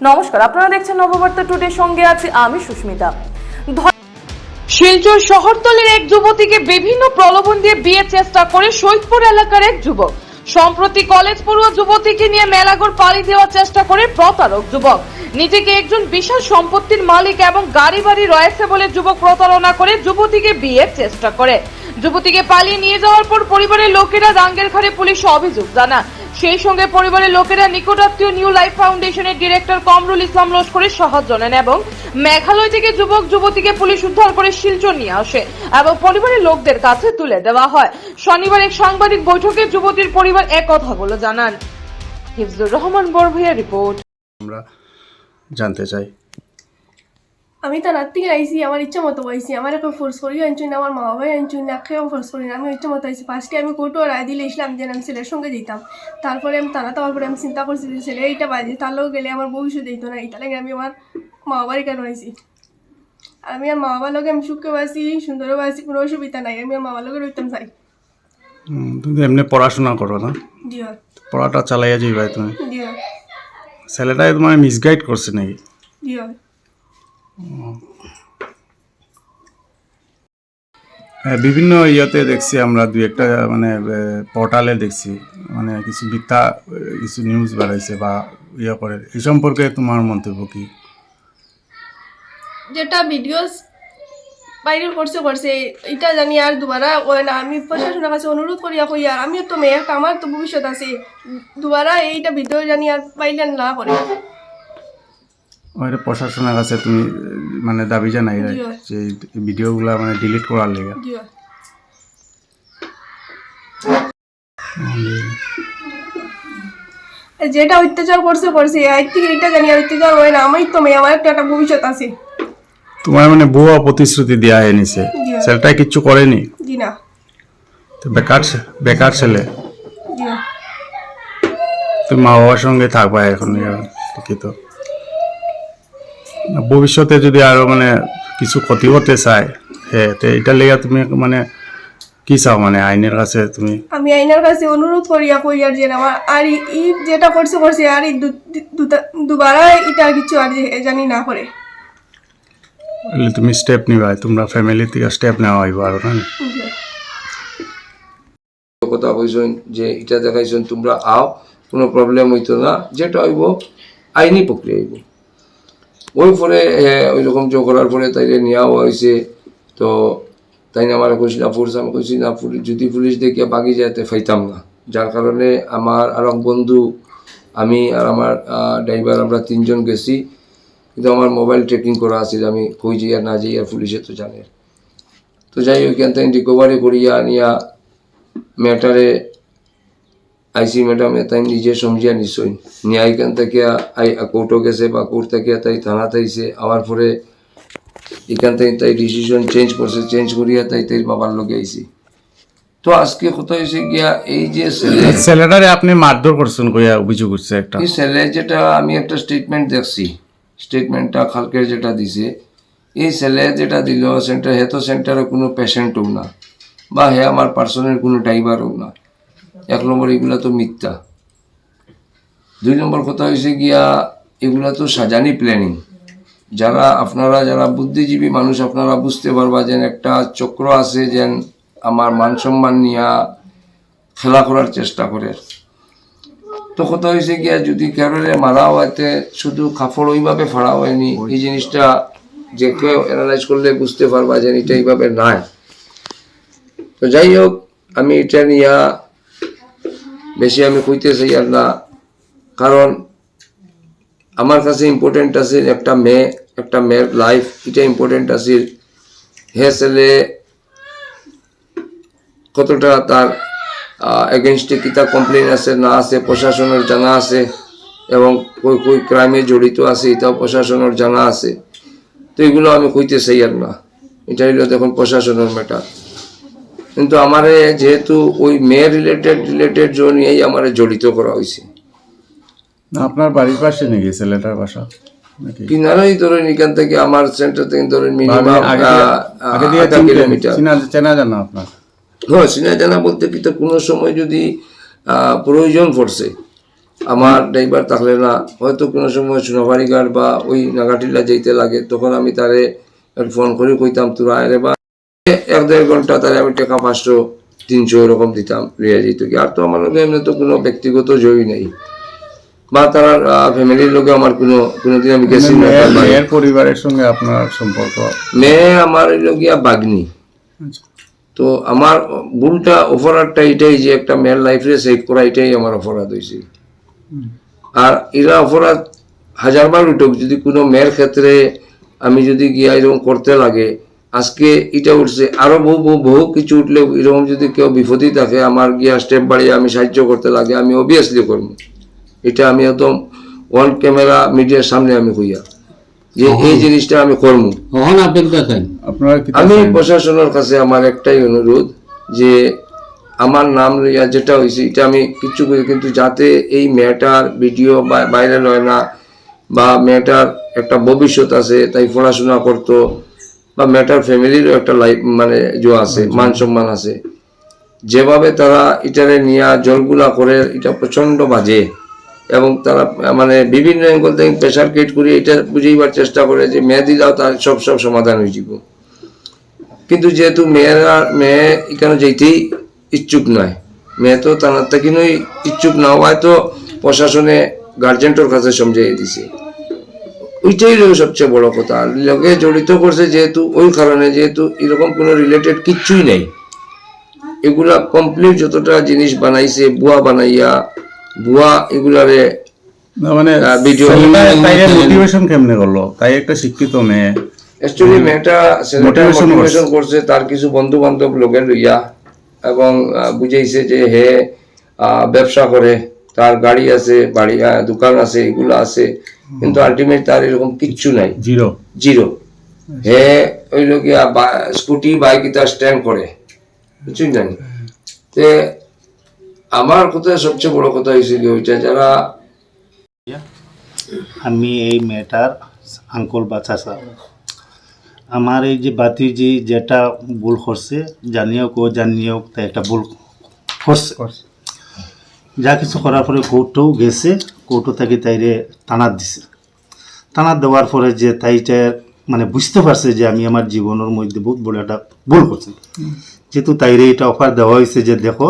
নমস্কার, আপনারা দেখছেন নববার্তা টুডে, সঙ্গে আছি আমি সুস্মিতা। শিলচর শহরতলির এক যুবতীকে বিভিন্ন প্রলোভন দিয়ে বিয়ের চেষ্টা করে শহীদপুর এলাকার এক যুবক। সম্প্রতি কলেজ পড়ুয়া যুবতীকে নিয়ে মেলাঘর পাড়ি দেওয়ার চেষ্টা করে প্রতারক যুবক। নিজেকে একজন বিশাল সম্পত্তির মালিক এবং গাড়ি বাড়ি রয়েছে বলে যুবক প্রতারণা করে যুবতীকে বিয়ের চেষ্টা করে। যুবতীকে পালিয়ে নিয়ে যাওয়ার পর পরিবারের লোকেরা দাঙ্গের ঘাড়ে পুলিশে অভিযোগ জানান। সেই সঙ্গে পরিবারের লোকেরা নিকটাত্মীয় নিউ লাইফ ফাউন্ডেশনের ডিরেক্টর কমরুল ইসলাম লস্করের সাহায্য নেন এবং মেঘালয় থেকে যুবক যুবতীকে পুলিশ উদ্ধার করে শিলচর নিয়ে আসে এবং পরিবারের লোকদের কাছে তুলে দেওয়া হয়। শনিবার এক সাংবাদিক বৈঠকে যুবতীর পরিবার এক কথাগুলো জানান। হিফজুর রহমান বরভূয়া রিপোর্ট। আমরা জানতে চাই, আমি তো রাত থেকে আইসি, আমার ইচ্ছা মতো আইসি, আমার এখন ফোর্স করি আনছুন, আমার মা বাবাই আনছুন, খেয়েও ফোর্স করি না, আমি ইচ্ছা মতো আইসি। ফার্স্টে আমি কোর্টও রায় দিলে ইসলাম যে আমি ছেলের সঙ্গে যেতাম, তারপরে আমি তারা তারপরে আমি চিন্তা করছি যে ছেলে এইটা বাজে, তার লোক গেলে আমার ভবিষ্যৎ দিত না, এইটা লাগে আমি আমার মা বাবারই কেন আইসি। আর আমি আর মা বাবার লোক আমি সুখে বাসি, সুন্দরও বাসি, কোনো অসুবিধা নাই, আমি আর মা বাবার লোকের রইতাম চাই। তুমি এমনি পড়াশোনা করো না? জি হয়, পড়াটা চালাইয়া যাই ভাই তুমি? জি হয়, ছেলেটাই তোমার মিসগাইড করছে নাকি? জি হয়। হ্যাঁ, বিভিন্ন ইয়েতে দেখছি আমরা, দুই একটা মানে পোর্টালে দেখছি, মানে কিছু মিথ্যা কিছু নিউজ বাড়াইছে বা ইয়ে করে, এই সম্পর্কে তোমার মন্তব্য কি? যেটা ভিডিওস বাইরে করছে এটা জানি আর দুবারা ওই না, আমি প্রশাসনের কাছে অনুরোধ করি কই আর আমিও তো মেয়ে একটা, আমার তো ভবিষ্যৎ আছে, দুবারা এইটা ভিডিও জানি আর পাইলেন না করে। ওই প্রশাসনের কাছে তুমি মানে দাবি জানাই জি। যে এই ভিডিওগুলা মানে ডিলিট করার লেগে? জি হয়। যেটা অত্যাচার করছে আজ থেকে এটা জানি আর অত্যাচার হয় না, আমি তো মেয়ে, আমার একটা ভবিষ্যৎ আছে। তোমার মানে বউ প্রতিশ্রুতি দেওয়া হয়ে নিছে, জি। ছেলেটাই কিচ্ছু করেনি? জি না। তো বেকার ছেলে, জি হয়। তুমি মা বাবার সঙ্গে থাকবা এখন, ঠিকই তো। ভবিষ্যতে যদি আরো মানে কিছু ক্ষতি করতে চায়, হ্যাঁ, তো এটার লেগে তুমি মানে কি চাও, মানে আইনের কাছে তুমি? আমি আইনার কাছে অনুরোধ করিয়া কই আর যে আমার আর ই যেটা করছে আর দুবারা এটা কিছু আর জানি না করে। তুমি স্টেপ নিবা, তোমরা ফ্যামিলি থেকে স্টেপ নেওয়া হইব আরো না? জি হয়। কথা কইছেন যে এটা দেখাইছেন তোমরা আও, কোনো প্রবলেম হইতো না, যেটা হইব আইনি প্রক্রিয়া হইব। ওই পরে ওই রকম জো করার পরে তাইলে নেওয়া হয়েছে। তো তাই না আমার কইছিল ফোর্স, আমি কইছি না, যদি পুলিশ দেখে বাগি যাতে ফাইতাম না, যার কারণে আমার আর এক বন্ধু, আমি আর আমার ড্রাইভার, আমরা তিনজন গেছি। কিন্তু আমার মোবাইল ট্রেকিং করা আছে, আমি কই যাই আর না যাই আর পুলিশে তো জানে। তো যাই ওইখান থেকে রিকভারি করিয়া আনিয়া ম্যাটারে আইসি ম্যাডামে তাই নিজে সমঝিয়া নিশ্চয় নিয়ে এখান থেকে কোর্টও গেছে বা কোর্ট থেকে তাই থানাতে আইসে। আমার পরে এখান থেকে তাই ডিসিশন চেঞ্জ করছে, চেঞ্জ করিয়া তাই তাই বাবার লোকে আইসি। তো আজকে কথা হয়েছে গিয়া এই যে ছেলেটারে আপনি মারধর করছেন কইয়া অভিযোগ উঠছে একটা। এই ছেলে যেটা আমি একটা স্টেটমেন্ট দেখছি, স্টেটমেন্টটা খালকের যেটা দিছে, এই ছেলে যেটা দিল সেন্টার, হে তো সেন্টারে কোনো পেশেন্টও না বা হে আমার পার্সোনাল কোনো ড্রাইভারও না। এক নম্বর এগুলা তো মিথ্যা। দুই নম্বর কথা হয়েছে গিয়া এগুলা তো সাজানি প্ল্যানিং। আপনারা যারা বুদ্ধিজীবী মানুষ, আপনারা বুঝতে পারবা যে একটা চক্র আছে, যে আমার মান সম্মান নিয়া খেলা করার চেষ্টা করে। তো কথা হয়েছে গিয়া যদি কারোরে মারা হইতে শুধু কাপড় ওইভাবে ফাড়া হয়নি, এই জিনিসটা যে কেউ অ্যানালাইজ করলে বুঝতে পারবা যে এটা এইভাবে নাই। তো যাই হোক, আমি এটা নিয়া বেশি আমি কইতে চাই আর না, কারণ আমার কাছে ইম্পর্টেন্ট আছে একটা মেয়ের লাইফ, এটা ইম্পর্টেন্ট আছে। হে ছেলে কতটা তার এগেনস্টে কিতা কমপ্লেন আছে না আছে প্রশাসনের জানা আছে, এবং কই ক্রাইমে জড়িত আছে এটাও প্রশাসনের জানা আছে। তো এগুলো আমি কইতে চাই আর না, এটা হইলো দেখুন প্রশাসনের ম্যাটার। কিন্তু আমারে যেহেতু ওই মেয়ে রিলেটেড জোন নিয়েই আমারে জড়িত করা হয়েছে। আপনার বাড়ির পাশে নাকি ছেলেটার বাসা? কিনারাই ধরেন এখান থেকে আমার সেন্টার থেকে ধরেন মিনিমাম আধা কিলোমিটার। চেনা জানা আপনার? হ্যাঁ, চেনা জানা বলতে কি, তো কোনো সময় যদি প্রয়োজন পড়ছে আমার ড্রাইভার থাকলে না, হয়তো কোনো সময় সোনাবাড়িঘাট বা ওই নাগাটিলা যাইতে লাগে, তখন আমি তারে ফোন করে কইতাম তোরা আরে বা 1-1.5 ঘন্টা তারে আমি টাকা 500-300 এরকম দিতাম, লিয়ে যেত কি। আর তো আমার লগে এমনি তো কোনো ব্যক্তিগত জয়ী নেই, বা তার ফ্যামিলির লোকে আমার কোনোদিন আমি গেছি না। মেয়ের পরিবারের সঙ্গে আপনার সম্পর্ক? মেয়ে আমার লগিয়া বাগ্নি। তো আমার ভুলটা অপরাধটা এটাই যে একটা মেয়ের লাইফে সেভ করা, এটাই আমার অপরাধ হয়েছে। আর এরা অপরাধ 1000বার উঠুক, যদি কোনো মেয়ের ক্ষেত্রে আমি যদি গিয়া এরকম করতে লাগে, আজকে এটা উঠছে, আরো বহু কিছু উঠলে এরকম যদি কেউ বিপদই থাকে, আমার গিয়া স্টেপ বাড়িয়ে আমি সাহায্য করতে লাগে, আমি অবভিয়াসলি করবো। এটা আমি একদম ওয়ান ক্যামেরা মিডিয়ার সামনে আমি কইয়া যে এই জিনিসটা আমি করবো। আপনারা কি আমি প্রশাসনের কাছে আমার একটাই অনুরোধ যে আমার নাম লইয়া যেটা হয়েছে এটা আমি কিছু করি, কিন্তু যাতে এই মেয়েটার ভিডিও ভাইরাল হয় না, বা মেয়েটার একটা ভবিষ্যৎ আছে, তাই পড়াশোনা করতো, বা মেয়েটার ফ্যামিলিরও একটা লাইফ মানে যে আছে, মান সম্মান আছে, যেভাবে তারা এটারে নিয়ে জলগুলা করে, এটা প্রচন্ড বাজে। এবং তারা মানে বিভিন্ন অ্যাঙ্গল থেকে প্রেশার ক্রিয়েট করে এটা বুঝাইবার চেষ্টা করে যে মেয়ে দিলাও তার সব সমাধান হয়ে যাব। কিন্তু যেহেতু মেয়ে এখানে যেতেই ইচ্ছুক নয়, মেয়ে তো তার থেকেই ইচ্ছুক না হওয়ায় তো প্রশাসনে গার্জেন্টর কাছে সমঝাইয়ে দিছে। ওইটাই সবচেয়ে বড় কথা, লোকে জড়িত করছে যেহেতু, ওই কারণে যেহেতু এরকম কোনো রিলেটেড কিচ্ছুই নেই। এগুলা কমপ্লিট যতটা জিনিস বানাইছে বুয়া বানাইয়া, বুয়া এগুলারে না মানে ভিডিও মোটিভেশন কেমনে করলো? তাই একটা শিক্ষিত মেয়ে, অ্যাকচুয়ালি মেয়েটা মোটিভেশন করছে তার কিছু বন্ধু বান্ধব লোকে লইয়া, এবং বুঝাইছে যে হে ব্যবসা করে, তার গাড়ি আছে, বাড়ি দোকান আছে, এগুলো আছে, কিন্তু আলটিমেট তার এরকম কিচ্ছু নাই, জিরো। হে ওই লোকিয়া স্কুটি বাইক এটা স্ট্যান্ড করে, বুঝছেন জানি। তে আমার কথা সবচেয়ে বড় কথা হয়েছিল ওইটা, যারা আমি এই মেয়েটার আঙ্কল বা চাচা, আমার এই যে বাতিজি যেটা ভুল করছে, জানিয়ে হোক তাই একটা ভুল করছে, যা কিছু করার পরে কোর্টও গেছে, কোর্টও থেকে তাইরে টানার দিছে। টানার দেওয়ার পরে যে তাইটা মানে বুঝতে পারছে যে আমি আমার জীবনের মধ্যে বহুত বড় একটা ভুল করছি, যেহেতু তাইরে এটা অফার দেওয়া হয়েছে যে দেখো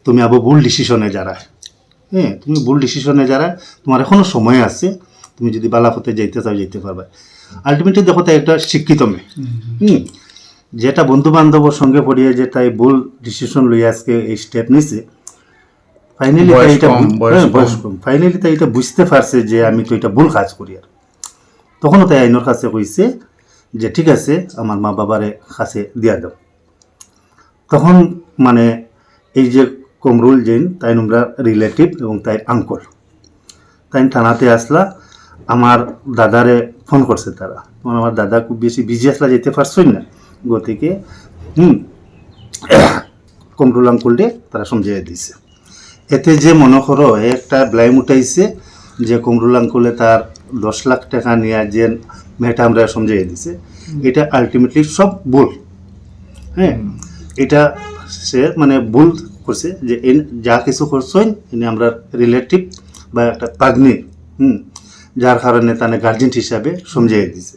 তুমি আবার ভুল ডিসিশনে যারা, হ্যাঁ তুমি ভুল ডিসিশনে যারা, তোমার এখনো সময় আছে, তুমি যদি বালাপথে যাইতে চাও যেতে পারবে। আলটিমেটলি দেখো তাই একটা শিক্ষিত মেয়ে, যেটা বন্ধু বান্ধবের সঙ্গে পড়িয়ে যে তাই ভুল ডিসিশন লইয়া আজকে এই স্টেপ নিছে, ফাইনালি তাই এটা বুঝতে পারছে যে আমি তো এটা ভুল কাজ করি। আর তখনও তাই আইনের কাছে কইছে যে ঠিক আছে আমার মা বাবারে কাছে দিয়া দাও। তখন মানে এই যে কমরুল জৈন তাই আমরা রিলেটিভ এবং তাই আঙ্কল, তাই থানাতে আসলা, আমার দাদারে ফোন করছে তারা, তখন আমার দাদা খুব বেশি বিজি আসলা, যেতে পারছই না, গতিকে কমরুল আঙ্কুলটে তারা সমঝাইয়া দিছে। এতে যে মনে করো একটা ব্লাইম উঠাইছে যে কমরুল আঙ্কুলে তার 10 লাখ টাকা নিয়ে যে মেয়েটা আমরা সমঝাইয়া দিছে, এটা আলটিমেটলি সব ভুল। হ্যাঁ, এটা সে মানে ভুল করছে যে যা কিছু করছেন এনে আমরা রিলেটিভ বা একটা পাগনি, যার কারণে তানে গার্জেন হিসাবে সমঝাইয়া দিছে।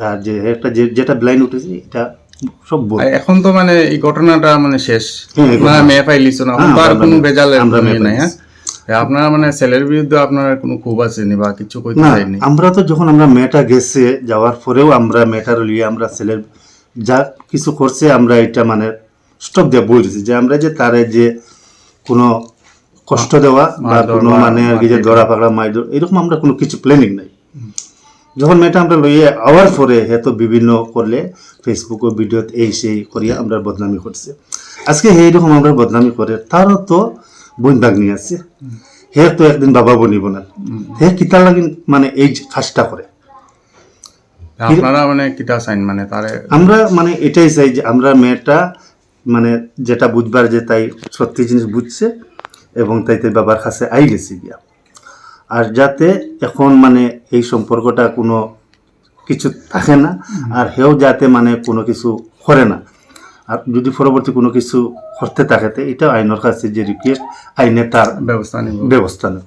আর যে একটা যেটা ব্লাইন্ড উঠেছে এটা সব ভুল। এখন তো মানে এই ঘটনাটা মানে শেষ, মেয়ে পাইলিছ না, আর কোনো বেজালের নাই। হ্যাঁ, আপনারা মানে ছেলের বিরুদ্ধে আপনার কোনো ক্ষোভ আছে নি বা কিছু কইতে চাইনি? আমরা তো যখন আমরা মেয়েটা গেছে যাওয়ার পরেও আমরা মেয়েটার লিয়ে আমরা ছেলের যা কিছু করছে আমরা এটা মানে স্টপ দিয়ে বলছি যে আমরা যে তারে যে কোনো কষ্ট দেওয়া বা কোনো মানে আর কি যে ধরা পাকড়া মাইর এরকম আমরা কোনো কিছু প্ল্যানিং নাই। যখন মেয়েটা আমরা লইয়ে আওয়ার পরে তো বিভিন্ন করলে ফেসবুক ও ভিডিও এই সেই করিয়া আমরা বদনামি করছে। আজকে এইরকম আমরা বদনামি করে তারও তো বোন বাগনি আছে, হে তো একদিন বাবা বনিব না, হে কিতা লাগিন মানে এই কাজটা করে। আপনারা মানে কিতা চাইন মানে তারে? আমরা মানে এটাই চাই যে আমরা মেয়েটা মানে যেটা বুঝবার যে তাই সত্যি জিনিস বুঝছে এবং তাইতে বাবার কাছে আই গেছে গিয়া, আর যাতে এখন মানে এই সম্পর্কটা কোনো কিছু থাকে না, আর হেও যাতে মানে কোনো কিছু করে না। আর যদি পরবর্তী কোনো কিছু করতে থাকে তো এটা আইনের কাছে যে রিকোয়েস্ট আইনে তার ব্যবস্থা নিব। ব্যবস্থা নেব।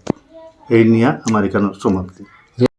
এই নিয়ে আমার এখানে সমাপ্তি।